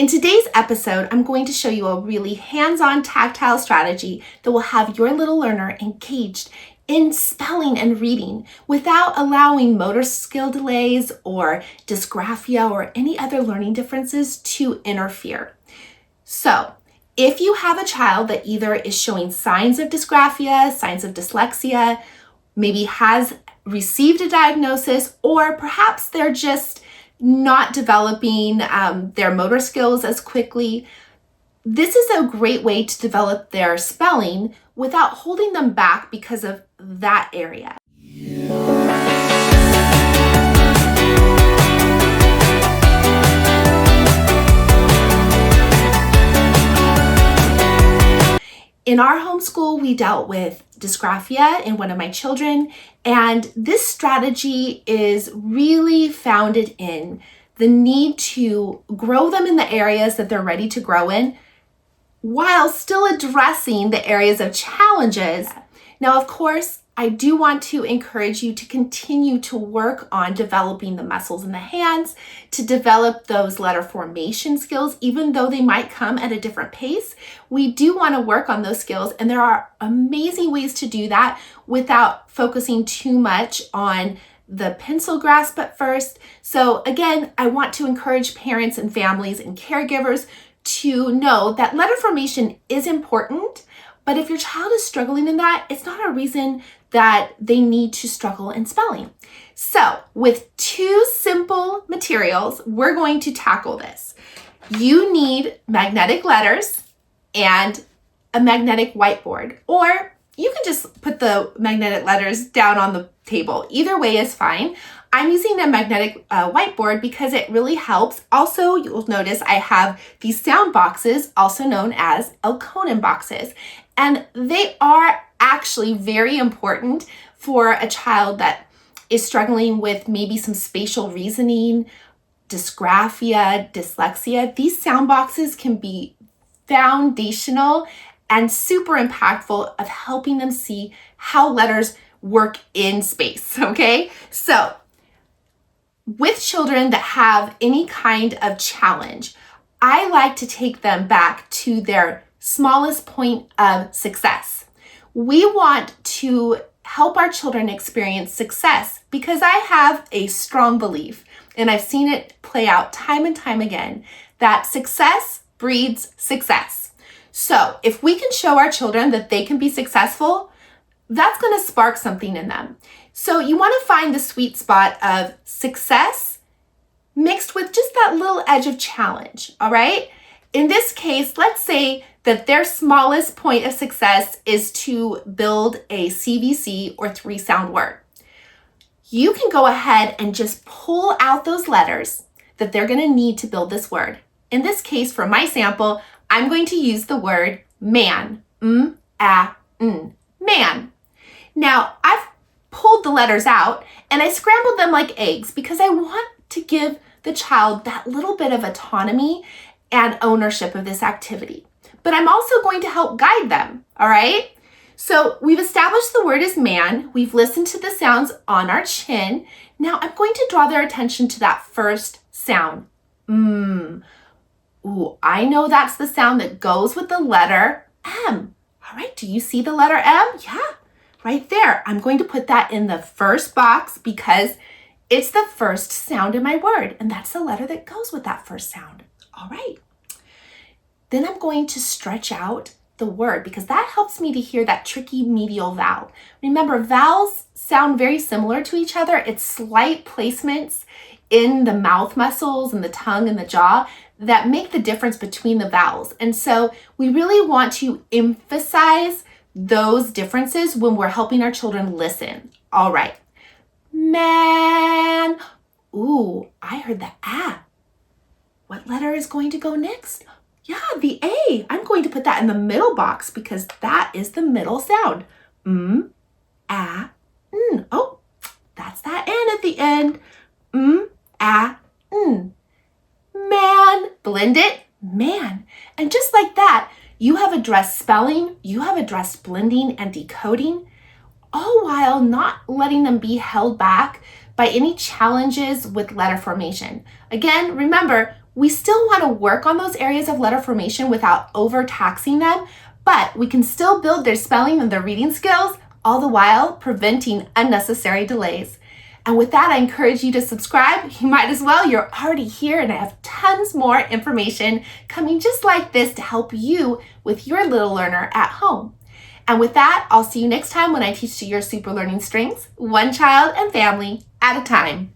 In today's episode, I'm going to show you a really hands-on tactile strategy that will have your little learner engaged in spelling and reading without allowing motor skill delays or dysgraphia or any other learning differences to interfere. So, if you have a child that either is showing signs of dysgraphia, signs of dyslexia, maybe has received a diagnosis, or perhaps they're just not developing their motor skills as quickly, this is a great way to develop their spelling without holding them back because of that area. In our homeschool, we dealt with dysgraphia in one of my children, and this strategy is really founded in the need to grow them in the areas that they're ready to grow in while still addressing the areas of challenges. Now, of course, I do want to encourage you to continue to work on developing the muscles in the hands, to develop those letter formation skills, even though they might come at a different pace. We do want to work on those skills, and there are amazing ways to do that without focusing too much on the pencil grasp at first. So again, I want to encourage parents and families and caregivers to know that letter formation is important, but if your child is struggling in that, it's not a reason that they need to struggle in spelling. So with two simple materials, we're going to tackle this. You need magnetic letters and a magnetic whiteboard, or you can just put the magnetic letters down on the table. Either way is fine. I'm using a magnetic whiteboard because it really helps. Also, you'll notice I have these sound boxes, also known as Elkonin boxes, and they are actually very important for a child that is struggling with maybe some spatial reasoning, dysgraphia, dyslexia. These sound boxes can be foundational and super impactful of helping them see how letters work in space, okay? So, with children that have any kind of challenge, I like to take them back to their smallest point of success. We want to help our children experience success because I have a strong belief, and I've seen it play out time and time again, that success breeds success. So if we can show our children that they can be successful, that's going to spark something in them. So you want to find the sweet spot of success mixed with just that little edge of challenge, all right? In this case, let's say that their smallest point of success is to build a CVC or 3-sound word. You can go ahead and just pull out those letters that they're going to need to build this word. In this case, for my sample, I'm going to use the word man. Man. Now, I've pulled the letters out and I scrambled them like eggs because I want to give the child that little bit of autonomy and ownership of this activity. But I'm also going to help guide them, all right? So we've established the word is man. We've listened to the sounds on our chin. Now I'm going to draw their attention to that first sound. Ooh, I know that's the sound that goes with the letter M. All right, do you see the letter M? Yeah, right there. I'm going to put that in the first box because it's the first sound in my word, and that's the letter that goes with that first sound. All right. Then I'm going to stretch out the word because that helps me to hear that tricky medial vowel. Remember, vowels sound very similar to each other. It's slight placements in the mouth muscles and the tongue and the jaw that make the difference between the vowels. And so we really want to emphasize those differences when we're helping our children listen. All right. Man. Ooh, I heard the ah. What letter is going to go next? Yeah, the A. I'm going to put that in the middle box because that is the middle sound. Oh, that's that N at the end. Man. Blend it. Man. And just like that, you have addressed spelling, you have addressed blending and decoding, all while not letting them be held back by any challenges with letter formation. Again, remember, We still want to work on those areas of letter formation without overtaxing them, but we can still build their spelling and their reading skills, all the while preventing unnecessary delays. And with that, I encourage you to subscribe. You might as well. You're already here, and I have tons more information coming just like this to help you with your little learner at home. And with that, I'll see you next time when I teach you your super learning strengths, one child and family at a time.